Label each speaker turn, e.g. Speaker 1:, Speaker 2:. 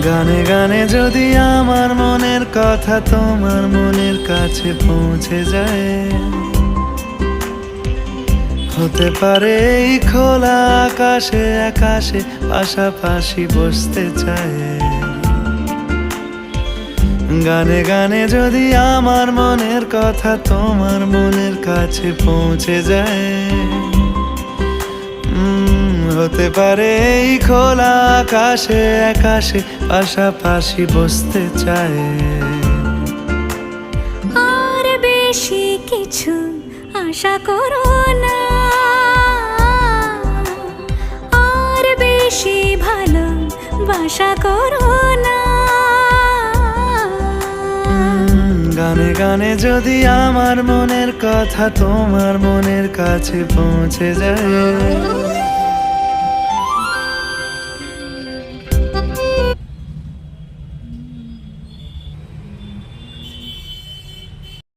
Speaker 1: গানে গানে যদি আমার মনের কথা তোমার মনের কাছে পৌঁছে যায়, হতে পারে এই খোলা আকাশে আকাশে পাশাপাশি বসতে চায়। গানে গানে যদি আমার মনের কথা তোমার মনের কাছে পৌঁছে যায়, হতে পারে এই খোলা আকাশে আকাশে পাশাপাশি বসতে চায়।
Speaker 2: আর বেশি কিছু আশা করো না, আর বেশি ভালোবাসা করো না।
Speaker 1: গানে গানে যদি আমার মনের কথা তোমার মনের কাছে পৌঁছে যায়,